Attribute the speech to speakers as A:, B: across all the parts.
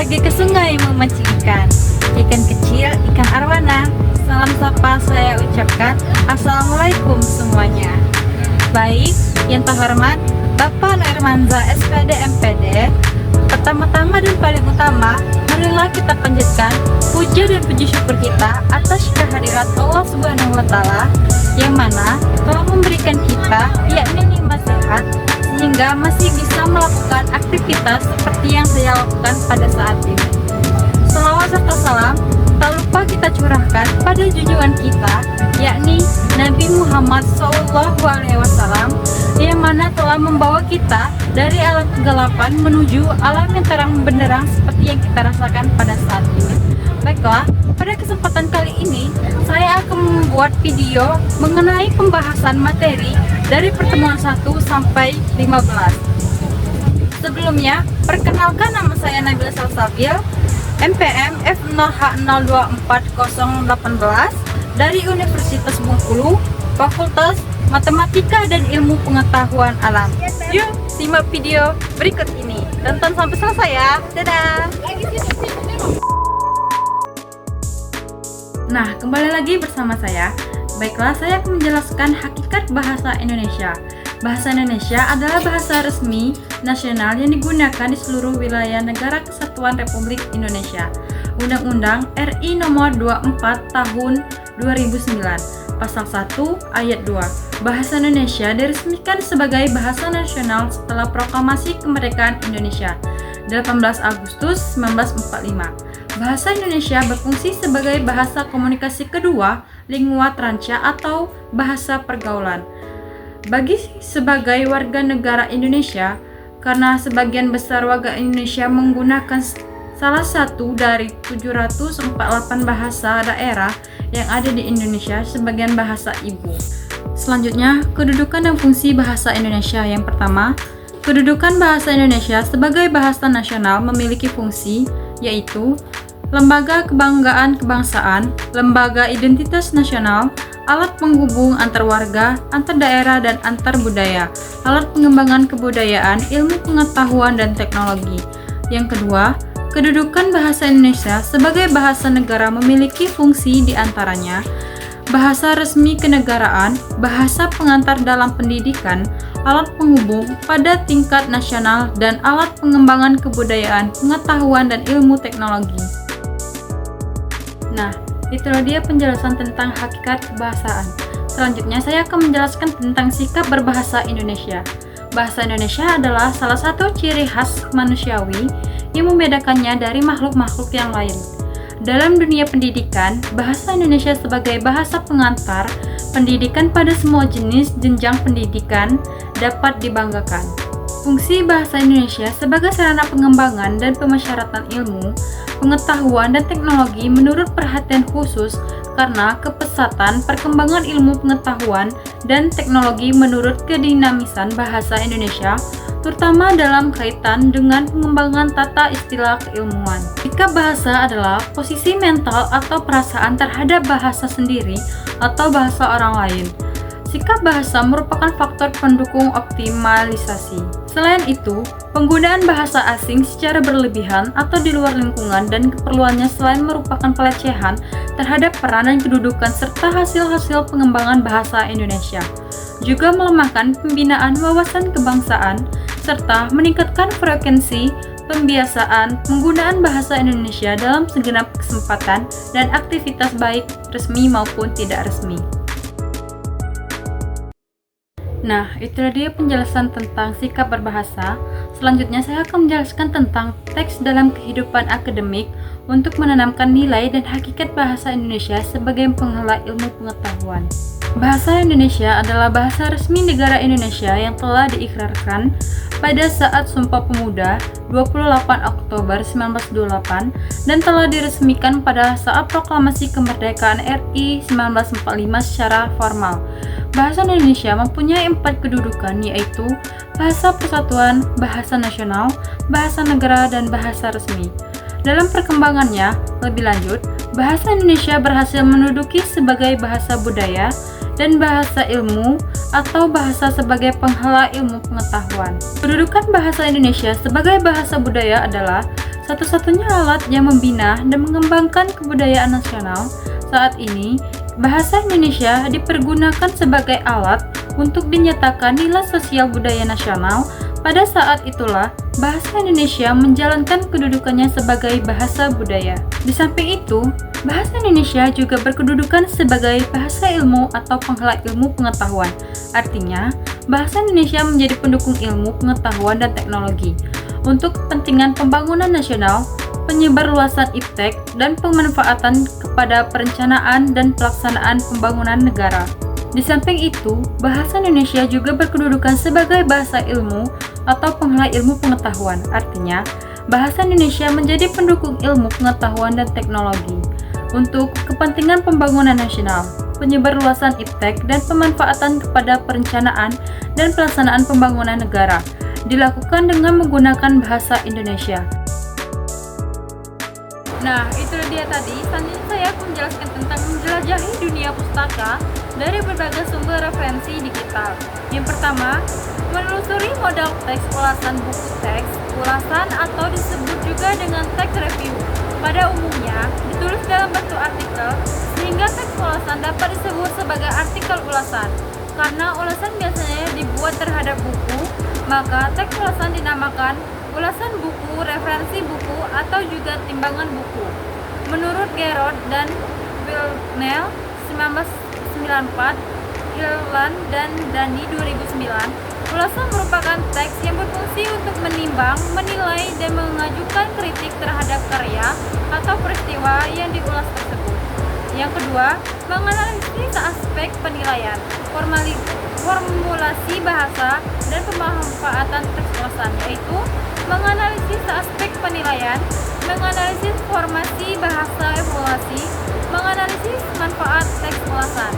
A: lagi ke sungai memancing ikan. Ikan kecil, ikan arwana. Salam sapa saya ucapkan. Assalamualaikum semuanya. Baik, yang terhormat Bapak Nurmanza SPD MPD. Pertama-tama dan paling utama, marilah kita panjatkan puja dan puji syukur kita atas kehadirat Allah Subhanahu wa Ta'ala yang mana telah memberikan kita yakni nikmat sehat sehingga masih bisa melakukan aktivitas seperti yang saya lakukan pada saat ini. Salawat serta salam tak lupa kita curahkan pada junjungan kita yakni Nabi Muhammad SAW yang mana telah membawa kita dari alam kegelapan menuju alam yang terang benderang seperti yang kita rasakan pada saat ini. Baiklah, pada kesempatan kali ini saya akan membuat video mengenai pembahasan materi dari pertemuan 1 sampai 15. Sebelumnya, perkenalkan nama saya Nabila Salsabil, MPM F0H024018 dari Universitas Bengkulu, Fakultas Matematika dan Ilmu Pengetahuan Alam. Yuk, simak video berikut ini. Tonton sampai selesai ya. Dadah. Nah, kembali lagi bersama saya. Baiklah, saya akan menjelaskan hakikat bahasa Indonesia. Bahasa Indonesia adalah bahasa resmi nasional yang digunakan di seluruh wilayah Negara Kesatuan Republik Indonesia. Undang-Undang RI Nomor 24 Tahun 2009. Pasal 1 Ayat 2. Bahasa Indonesia diresmikan sebagai bahasa nasional setelah Proklamasi Kemerdekaan Indonesia 18 Agustus 1945. Bahasa Indonesia berfungsi sebagai bahasa komunikasi kedua, lingua franca atau bahasa pergaulan. Bagi sebagai warga negara Indonesia, karena sebagian besar warga Indonesia menggunakan salah satu dari 748 bahasa daerah yang ada di Indonesia sebagai bahasa ibu. Selanjutnya, kedudukan dan fungsi bahasa Indonesia. Yang pertama, kedudukan bahasa Indonesia sebagai bahasa nasional memiliki fungsi yaitu lembaga kebanggaan kebangsaan, lembaga identitas nasional, alat penghubung antar warga, antar daerah dan antar budaya, alat pengembangan kebudayaan, ilmu pengetahuan dan teknologi. Yang kedua, kedudukan bahasa Indonesia sebagai bahasa negara memiliki fungsi diantaranya bahasa resmi kenegaraan, bahasa pengantar dalam pendidikan, alat penghubung pada tingkat nasional, dan alat pengembangan kebudayaan, pengetahuan, dan ilmu teknologi. Nah, itulah dia penjelasan tentang hakikat kebahasaan. Selanjutnya, saya akan menjelaskan tentang sikap berbahasa Indonesia. Bahasa Indonesia adalah salah satu ciri khas manusiawi yang membedakannya dari makhluk-makhluk yang lain. Dalam dunia pendidikan, bahasa Indonesia sebagai bahasa pengantar pendidikan pada semua jenis jenjang pendidikan dapat dibanggakan. Fungsi bahasa Indonesia sebagai sarana pengembangan dan pemasyaratan ilmu, pengetahuan, dan teknologi menurut perhatian khusus karena kepesatan perkembangan ilmu pengetahuan dan teknologi menurut kedinamisan bahasa Indonesia, terutama dalam kaitan dengan pengembangan tata istilah keilmuan. Sikap bahasa adalah posisi mental atau perasaan terhadap bahasa sendiri atau bahasa orang lain. Sikap bahasa merupakan faktor pendukung optimalisasi. Selain itu, penggunaan bahasa asing secara berlebihan atau di luar lingkungan dan keperluannya selain merupakan pelecehan terhadap peran dan kedudukan serta hasil-hasil pengembangan bahasa Indonesia, juga melemahkan pembinaan wawasan kebangsaan serta meningkatkan frekuensi pembiasaan penggunaan bahasa Indonesia dalam segenap kesempatan dan aktivitas baik resmi maupun tidak resmi. Nah, itulah dia penjelasan tentang sikap berbahasa. Selanjutnya saya akan menjelaskan tentang teks dalam kehidupan akademik untuk menanamkan nilai dan hakikat bahasa Indonesia sebagai penghala ilmu pengetahuan. Bahasa Indonesia adalah bahasa resmi negara Indonesia yang telah diikrarkan pada saat Sumpah Pemuda 28 Oktober 1928 dan telah diresmikan pada saat Proklamasi Kemerdekaan RI 1945 secara formal. Bahasa Indonesia mempunyai 4 kedudukan yaitu bahasa persatuan, bahasa nasional, bahasa negara, dan bahasa resmi. Dalam perkembangannya, lebih lanjut, bahasa Indonesia berhasil menduduki sebagai bahasa budaya dan bahasa ilmu atau bahasa sebagai penghala ilmu pengetahuan. Kedudukan bahasa Indonesia sebagai bahasa budaya adalah satu-satunya alat yang membina dan mengembangkan kebudayaan nasional. Saat ini, bahasa Indonesia dipergunakan sebagai alat untuk dinyatakan nilai sosial budaya nasional. Pada saat itulah, bahasa Indonesia menjalankan kedudukannya sebagai bahasa budaya. Di samping itu, bahasa Indonesia juga berkedudukan sebagai bahasa ilmu atau penghela ilmu pengetahuan. Artinya, bahasa Indonesia menjadi pendukung ilmu, pengetahuan, dan teknologi untuk kepentingan pembangunan nasional, penyebarluasan iptek, dan pemanfaatan kepada perencanaan dan pelaksanaan pembangunan negara. Di samping itu, bahasa Indonesia juga berkedudukan sebagai bahasa ilmu atau penghela ilmu pengetahuan. Artinya, bahasa Indonesia menjadi pendukung ilmu, pengetahuan, dan teknologi untuk kepentingan pembangunan nasional, penyebarluasan iptek, dan pemanfaatan kepada perencanaan dan pelaksanaan pembangunan negara dilakukan dengan menggunakan bahasa Indonesia. Nah, itu dia tadi. Selanjutnya saya akan menjelaskan tentang menjelajahi dunia pustaka dari berbagai sumber referensi digital. Yang pertama, menelusuri modal teks ulasan buku teks, ulasan atau disebut juga dengan teks review. Pada umumnya, ditulis dalam bentuk artikel, sehingga teks ulasan dapat disebut sebagai artikel ulasan. Karena ulasan biasanya dibuat terhadap buku, maka teks ulasan dinamakan ulasan buku, referensi buku, atau juga timbangan buku. Menurut Gerard dan Wilnell 1994, Irland dan Dani 2009, ulasan merupakan teks yang berfungsi untuk menimbang, menilai, dan mengajukan kritik terhadap karya atau peristiwa yang diulas tersebut. Yang kedua, menganalisis aspek penilaian, formulasi bahasa, dan pemanfaatan teks ulasan, yaitu menganalisis aspek penilaian, menganalisis formasi bahasa evaluasi, menganalisis manfaat teks ulasan.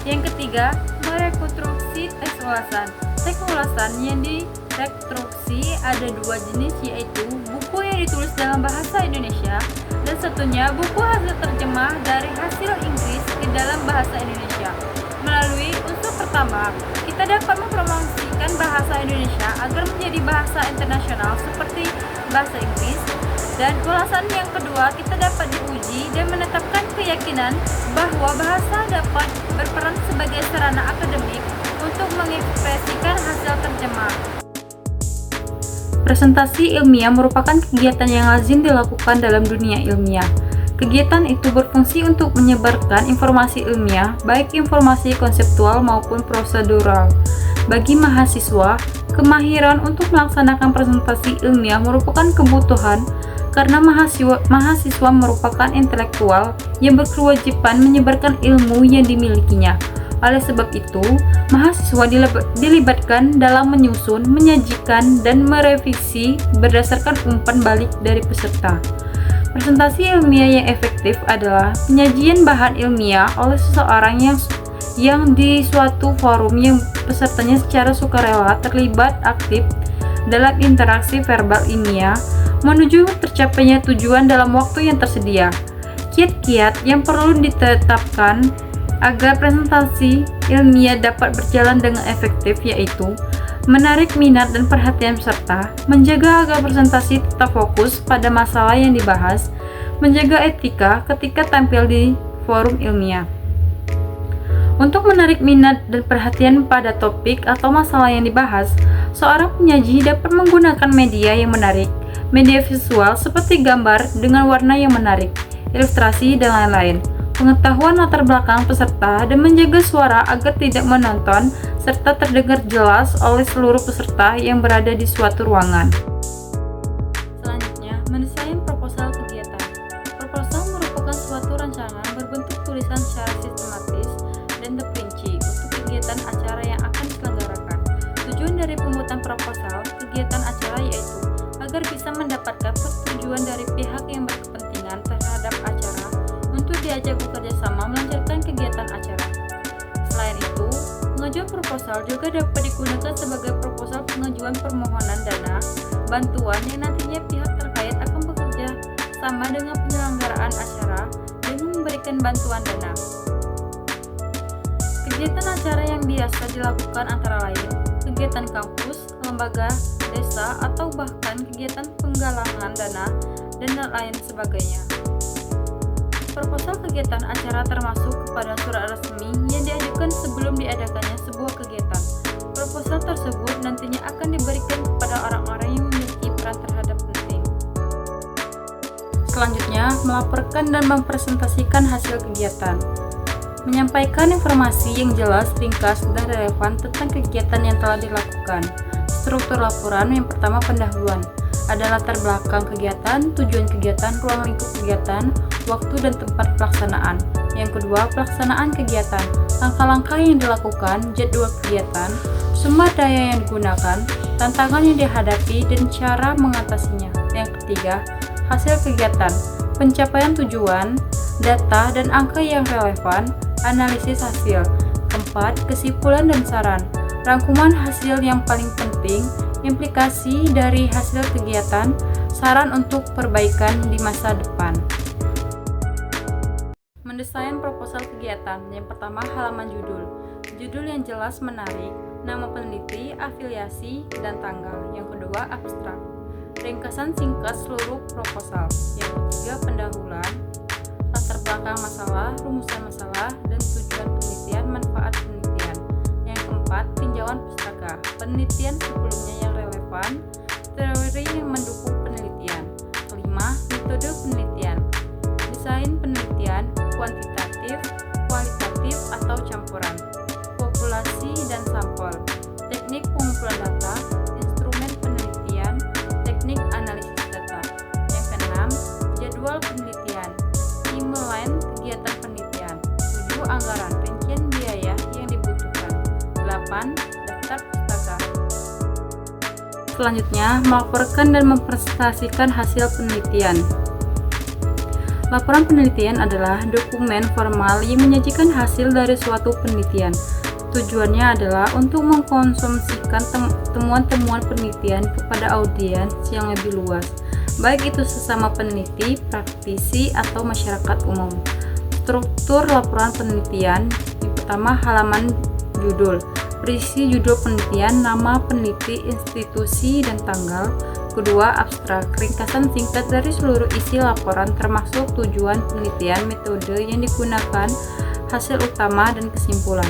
A: Yang ketiga, merekonstruksi teks ulasan. Teks ulasan yang direkonstruksi ada dua jenis, yaitu buku yang ditulis dalam bahasa Indonesia dan satunya buku hasil terjemah dari hasil Inggris ke dalam bahasa Indonesia. Melalui unsur pertama, kita dapat mempromosikan bahasa Indonesia agar menjadi bahasa internasional seperti bahasa Inggris. Dan ulasan yang kedua, kita dapat diuji dan menetapkan keyakinan bahwa bahasa dapat berperan sebagai sarana akademik untuk mengekspresikan hasil terjemah. Presentasi ilmiah merupakan kegiatan yang lazim dilakukan dalam dunia ilmiah. Kegiatan itu berfungsi untuk menyebarkan informasi ilmiah, baik informasi konseptual maupun prosedural. Bagi mahasiswa, kemahiran untuk melaksanakan presentasi ilmiah merupakan kebutuhan karena mahasiswa merupakan intelektual yang berkewajiban menyebarkan ilmu yang dimilikinya. Oleh sebab itu, mahasiswa dilibatkan dalam menyusun, menyajikan, dan merevisi berdasarkan umpan balik dari peserta. Presentasi ilmiah yang efektif adalah penyajian bahan ilmiah oleh seseorang yang di suatu forum yang pesertanya secara sukarela terlibat aktif dalam interaksi verbal ilmiah menuju tercapainya tujuan dalam waktu yang tersedia. Kiat-kiat yang perlu ditetapkan agar presentasi ilmiah dapat berjalan dengan efektif yaitu menarik minat dan perhatian peserta, menjaga agar presentasi tetap fokus pada masalah yang dibahas, menjaga etika ketika tampil di forum ilmiah. Untuk menarik minat dan perhatian pada topik atau masalah yang dibahas, seorang penyaji dapat menggunakan media yang menarik, media visual seperti gambar dengan warna yang menarik, ilustrasi, dan lain-lain. Pengetahuan latar belakang peserta dan menjaga suara agar tidak menonton serta terdengar jelas oleh seluruh peserta yang berada di suatu ruangan. Selanjutnya, mendesain proposal kegiatan. Proposal merupakan suatu rancangan berbentuk tulisan secara sistematis dan terperinci untuk kegiatan acara yang akan diselenggarakan. Tujuan dari pembuatan proposal kegiatan acara yaitu agar bisa mendapatkan persetujuan dari pihak yang berkepentingan terhadap acara untuk diajak bekerja sama melancarkan kegiatan acara. Selain itu, pengajuan proposal juga dapat digunakan sebagai proposal pengajuan permohonan dana bantuan yang nantinya pihak terkait akan bekerja sama dengan penyelenggaraan acara dengan memberikan bantuan dana. Kegiatan acara yang biasa dilakukan antara lain kegiatan kampus, lembaga, desa, atau bahkan kegiatan penggalangan dana, dan lain sebagainya. Proposal kegiatan acara termasuk kepada surat resmi yang diajukan sebelum diadakannya sebuah kegiatan. Proposal tersebut nantinya akan diberikan kepada orang-orang yang memiliki peran terhadap penting. Selanjutnya, melaporkan dan mempresentasikan hasil kegiatan. Menyampaikan informasi yang jelas, ringkas, dan relevan tentang kegiatan yang telah dilakukan. Struktur laporan yang pertama pendahuluan. Ada latar belakang kegiatan, tujuan kegiatan, ruang lingkup kegiatan, waktu dan tempat pelaksanaan. Yang kedua, pelaksanaan kegiatan, langkah-langkah yang dilakukan, jadwal kegiatan, sumber daya yang digunakan, tantangan yang dihadapi, dan cara mengatasinya. Yang ketiga, hasil kegiatan, pencapaian tujuan, data dan angka yang relevan, analisis hasil. Keempat, kesimpulan dan saran, rangkuman hasil yang paling penting, implikasi dari hasil kegiatan, saran untuk perbaikan di masa depan. Mendesain proposal kegiatan. Yang pertama, halaman judul. Judul yang jelas menarik, nama peneliti, afiliasi, dan tanggal. Yang kedua, abstrak. Ringkasan singkat seluruh proposal. Yang ketiga, pendahuluan, latar belakang masalah, rumusan masalah, dan tujuan penelitian, manfaat penelitian. Yang keempat, tinjauan pustaka. Penelitian sebelumnya yang relevan, teori yang mendukung penelitian. Kelima, metode penelitian. Desain penelitian, kuantitatif, kualitatif atau campuran. Populasi dan sampel. Teknik pengumpulan data, instrumen penelitian, teknik analisis data. Yang keenam, jadwal penelitian. Timeline kegiatan penelitian. 7. Anggaran, rincian biaya yang dibutuhkan. 8. Daftar pustaka. Selanjutnya, melaporkan dan mempresentasikan hasil penelitian. Laporan penelitian adalah dokumen formal yang menyajikan hasil dari suatu penelitian. Tujuannya adalah untuk mengkonsumsikan temuan-temuan penelitian kepada audiens yang lebih luas, baik itu sesama peneliti, praktisi, atau masyarakat umum. Struktur laporan penelitian. Yang pertama, halaman judul. Berisi judul penelitian, nama peneliti, institusi, dan tanggal. Kedua, abstrak. Ringkasan singkat dari seluruh isi laporan termasuk tujuan penelitian, metode yang digunakan, hasil utama, dan kesimpulan.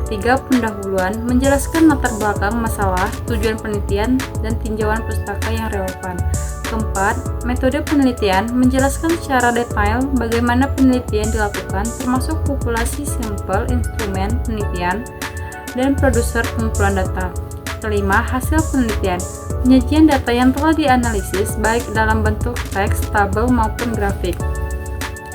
A: Ketiga, pendahuluan. Menjelaskan latar belakang masalah, tujuan penelitian, dan tinjauan pustaka yang relevan. Keempat, metode penelitian. Menjelaskan secara detail bagaimana penelitian dilakukan, termasuk populasi sampel, instrumen penelitian, dan produser pengumpulan data. Kelima, hasil penelitian. Penyajian data yang telah dianalisis baik dalam bentuk teks, tabel, maupun grafik.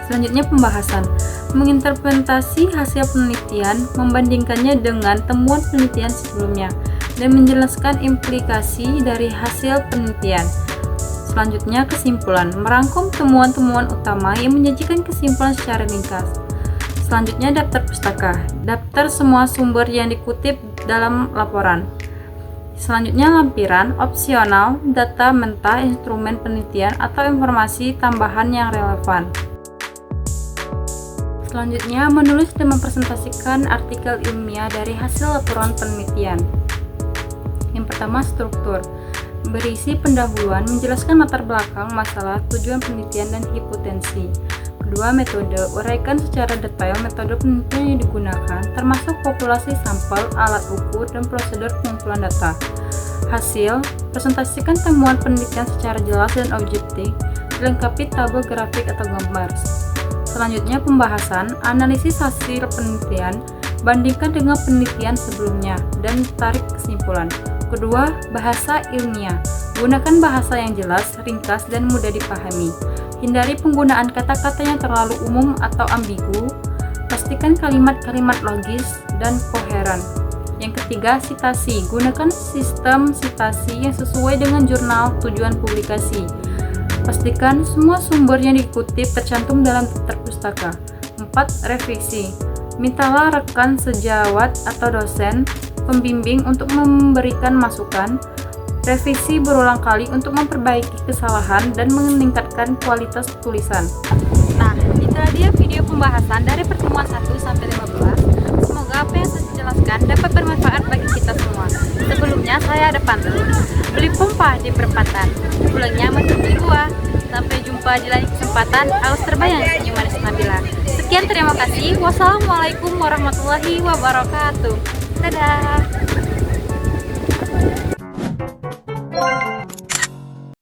A: Selanjutnya, pembahasan. Menginterpretasi hasil penelitian, membandingkannya dengan temuan penelitian sebelumnya, dan menjelaskan implikasi dari hasil penelitian. Selanjutnya, kesimpulan. Merangkum temuan-temuan utama yang menyajikan kesimpulan secara ringkas. Selanjutnya, daftar pustaka. Daftar semua sumber yang dikutip dalam laporan. Selanjutnya, lampiran, opsional, data mentah, instrumen penelitian, atau informasi tambahan yang relevan. Selanjutnya, menulis dan mempresentasikan artikel ilmiah dari hasil laporan penelitian. Yang pertama, struktur. Berisi pendahuluan, menjelaskan latar belakang masalah, tujuan penelitian, dan hipotensi. Kedua, metode. Uraikan secara detail metode penelitian yang digunakan, termasuk populasi sampel, alat ukur, dan prosedur pengumpulan data. Hasil, presentasikan temuan penelitian secara jelas dan objektif, dilengkapi tabel grafik atau gambar. Selanjutnya, pembahasan. Analisis hasil penelitian, bandingkan dengan penelitian sebelumnya, dan tarik kesimpulan. Kedua, bahasa ilmiah. Gunakan bahasa yang jelas, ringkas, dan mudah dipahami. Hindari penggunaan kata-kata yang terlalu umum atau ambigu. Pastikan kalimat-kalimat logis dan koheren. Yang ketiga, sitasi. Gunakan sistem sitasi yang sesuai dengan jurnal tujuan publikasi. Pastikan semua sumber yang dikutip tercantum dalam daftar pustaka. 4. Revisi. Mintalah rekan sejawat atau dosen pembimbing untuk memberikan masukan. Revisi berulang kali untuk memperbaiki kesalahan dan meningkatkan kualitas tulisan. Nah, itulah dia video pembahasan dari pertemuan 1 sampai 15. Semoga apa yang saya jelaskan dapat bermanfaat bagi kita semua. Sebelumnya saya ada pantun. Beli pompa di perempatan, pulangnya menuju gua. lupa di lain kesempatan. Aus terbayang senyum manis Nabila. Sekian, terima kasih. Wassalamualaikum warahmatullahi wabarakatuh. Dadah.